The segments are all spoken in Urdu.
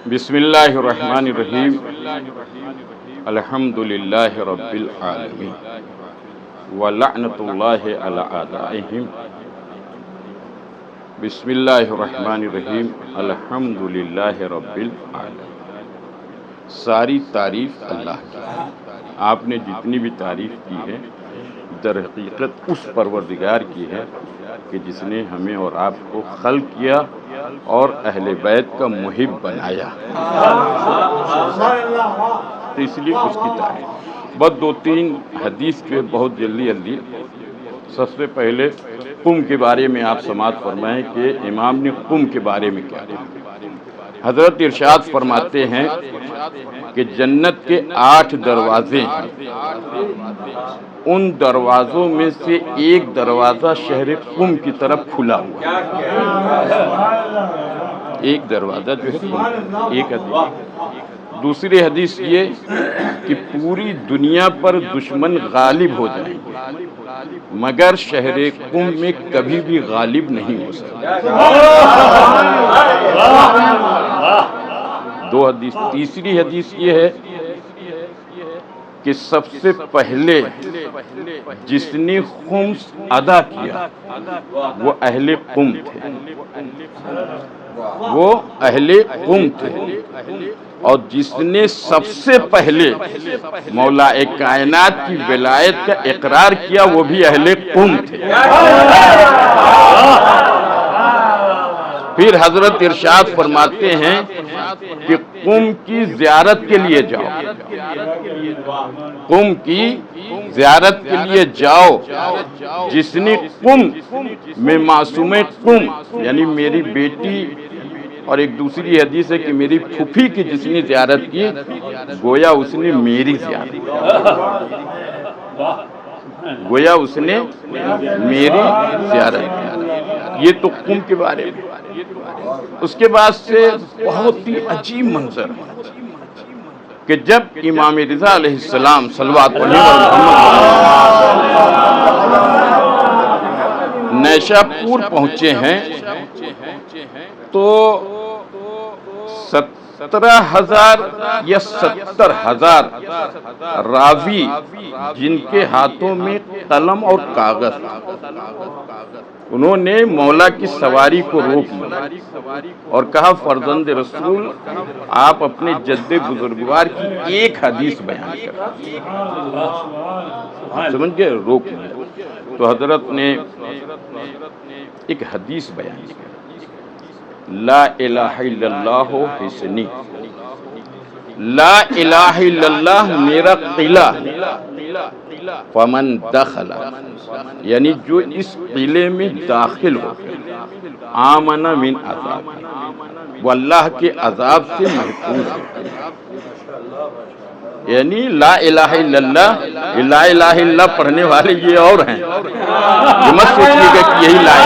بسم اللہ الرحمن الرحیم الحمد للہ رب العالمین ولعنۃ اللہ علی اعدائہم بسم اللہ الرحمن الرحیم الحمد للہ رب العالمین۔ ساری تعریف اللہ کی ہے۔ آپ نے جتنی بھی تعریف کی ہے در حقیقت اس پروردگار کی ہے کہ جس نے ہمیں اور آپ کو خلق کیا اور اہل بیت کا محب بنایا، تو اس لیے اس کی تعریف۔ بس دو تین حدیث جو ہے بہت جلدی سب سے پہلے قم کے بارے میں آپ سماعت فرمائیں کہ امام نے قم کے بارے میں کیا کہا۔ حضرت ارشاد فرماتے ہیں کہ جنت کے 8 دروازے ہیں، ان دروازوں میں سے ایک دروازہ شہر قم کی طرف کھلا ہوا ہے۔ ایک دروازہ جو ہے قم، ایک حدیث۔ دوسری حدیث یہ کہ پوری دنیا پر دشمن غالب ہو جائیں گے مگر شہر قم میں کبھی بھی غالب نہیں ہو سکتا۔ دو حدیث۔ تیسری حدیث یہ ہے کہ سب سے پہلے جس نے خمس ادا کیا وہ اہل قم تھے، وہ اہل قم تھے، اور جس نے سب سے پہلے مولا کائنات کی ولایت کا اقرار کیا وہ بھی اہل قم تھے۔ پھر حضرت ارشاد فرماتے ہیں کہ قم کی زیارت کے لیے جاؤ، قم کی زیارت کے لیے جاؤ۔ جس نے قم میں معصوم قم یعنی میری بیٹی، اور ایک دوسری حدیث ہے کہ میری پھوپھی کی جس نے زیارت کی گویا اس نے میری زیارت کی، گویا اس نے میری زیارت کی۔ یہ تو قم کے بارے میں۔ اس کے بعد سے بہت ہی عجیب منظر کہ جب امام رضا علیہ السلام صلوات نیشا پور پہنچے ہیں تو 17,000 یا 70,000 راوی جن کے ہاتھوں میں قلم اور کاغذ، انہوں نے مولا کی سواری کو روک لیا اور کہا فرزند رسول آپ اپنے جد بزرگوار کی ایک حدیث بیان کریں۔ سمجھ گئے؟ روک لیا تو حضرت نے ایک حدیث بیان کی، لا الہ الا اللہ حسنی، لا الہ الا اللہ میرا قلعہ، فمن دخل یعنی جو اس قلعے میں داخل ہو آمن من عذاب، وہ اللہ کے عذاب سے محفوظ ہے۔ یعنی لا الہ الا اللہ، لا الہ الا اللہ پڑھنے والے یہ اور ہیں، یہ مت سوچیے گا کہ یہی لا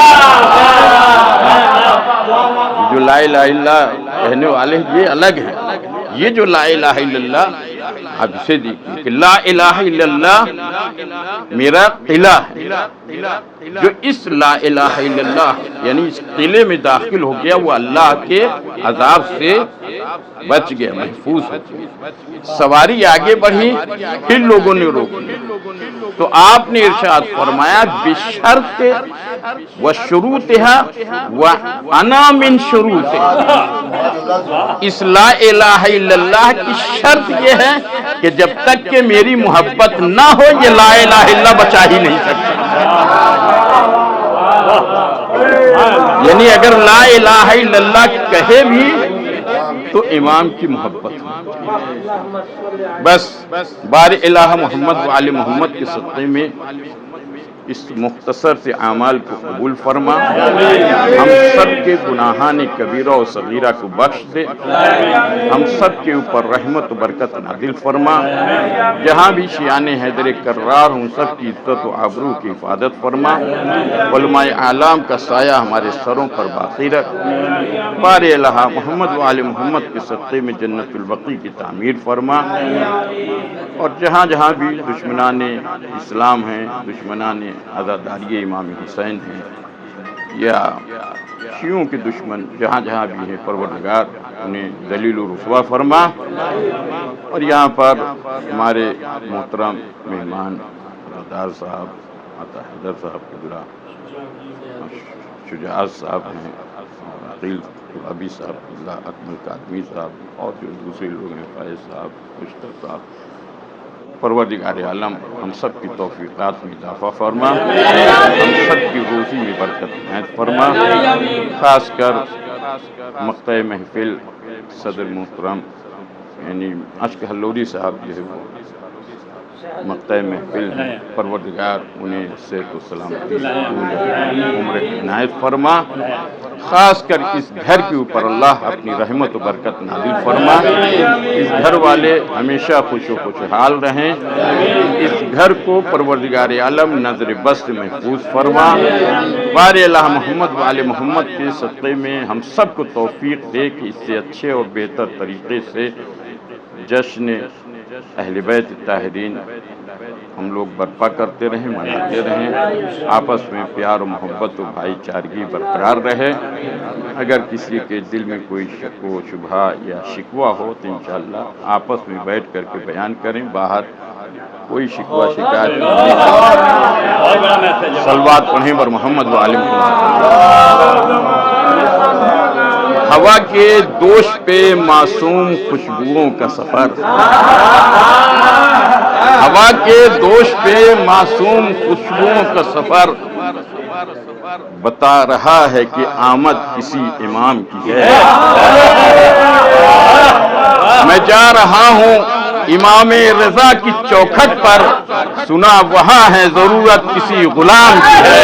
جو لا الہ الا اللہ کہنے والے یہ الگ ہیں۔ یہ جو لا الہ الا اللہ آپ اسے دیکھیں کہ لا الہ الا اللہ میرا قلعہ ہے، جو اس لا الہ الا اللہ یعنی اس قلعے میں داخل ہو گیا وہ اللہ کے عذاب سے بچ گیا، محفوظ ہو گیا۔ سواری آگے بڑھی، پھر لوگوں نے روک لیا تو آپ نے ارشاد فرمایا بشرط وشروطہا وانا من شروطہا، اس لا الہ الا اللہ کی شرط یہ ہے کہ جب تک کہ میری محبت نہ ہو یہ لا الہ الا اللہ بچا ہی نہیں سکتا۔ یعنی اگر لا الہ الا اللہ کہے بھی تو امام کی محبت بس۔ بار الہ محمد و آل محمد کے صدقے میں اس مختصر سے اعمال کو قبول فرما، ہم سب کے گناہان کبیرہ و صغیرہ کو بخش دے، ہم سب کے اوپر رحمت و برکت نازل فرما، جہاں بھی شیعان حیدر کرار ہوں سب کی عزت و آبرو کی حفاظت فرما، علماء اعلام کا سایہ ہمارے سروں پر باقی رکھ، بار الہ محمد و آل محمد کے صدقے میں جنت البقیع کی تعمیر فرما، اور جہاں جہاں بھی دشمنان اسلام ہیں، دشمنان عزاداری امام حسین ہیں، یا شیعوں کے دشمن جہاں جہاں بھی ہیں پروردگار انہیں ذلیل و رسوا فرما، اور یہاں پر ہمارے محترم مہمان دار صاحب عطا حیدر صاحب قبلہ، شجاعت صاحب ہیں، عقیل غلابی صاحب قبلہ، اکمل قادمی صاحب، اور جو دوسرے لوگ ہیں فائز صاحب، مشتاق صاحب، پروردگار عالم ہم سب کی توفیقات میں اضافہ فرما، ہم سب کی روزی میں برکت عنایت فرما، خاص کر مقطع محفل صدر محترم یعنی اشک حلوری صاحب جو ہے وہ مقطع محفل ہیں، پروردگار انہیں صحت و سلامتی عمر عنایت فرما، خاص کر اس گھر کے اوپر اللہ اپنی رحمت و برکت نازل فرما، اس گھر والے ہمیشہ خوش و خوشحال رہیں، اس گھر کو پروردگار عالم نظر بس محفوظ فرما، بار الہ محمد و آل محمد کے صدقے میں ہم سب کو توفیق دے کہ اس سے اچھے اور بہتر طریقے سے جشن اہل بیت الطاہرین ہم لوگ برپا کرتے رہیں، مناتے رہیں، آپس میں پیار و محبت و بھائی چارگی برقرار رہے۔ اگر کسی کے دل میں کوئی شک و شبہ یا شکوہ ہو تو انشاءاللہ آپس میں بیٹھ کر کے بیان کریں، باہر کوئی شکوہ شکایت نہیں۔ صلوات پڑھیں بر محمد و آل محمد۔ ہوا کے دوش پہ معصوم خوشبوؤں کا سفر، ہوا کے دوش پہ معصوم خوشبوؤں کا سفر بتا رہا ہے کہ آمد کسی امام کی ہے۔ میں جا رہا ہوں امام رضا کی چوکھٹ پر، سنا وہاں ہے ضرورت کسی غلام کی ہے۔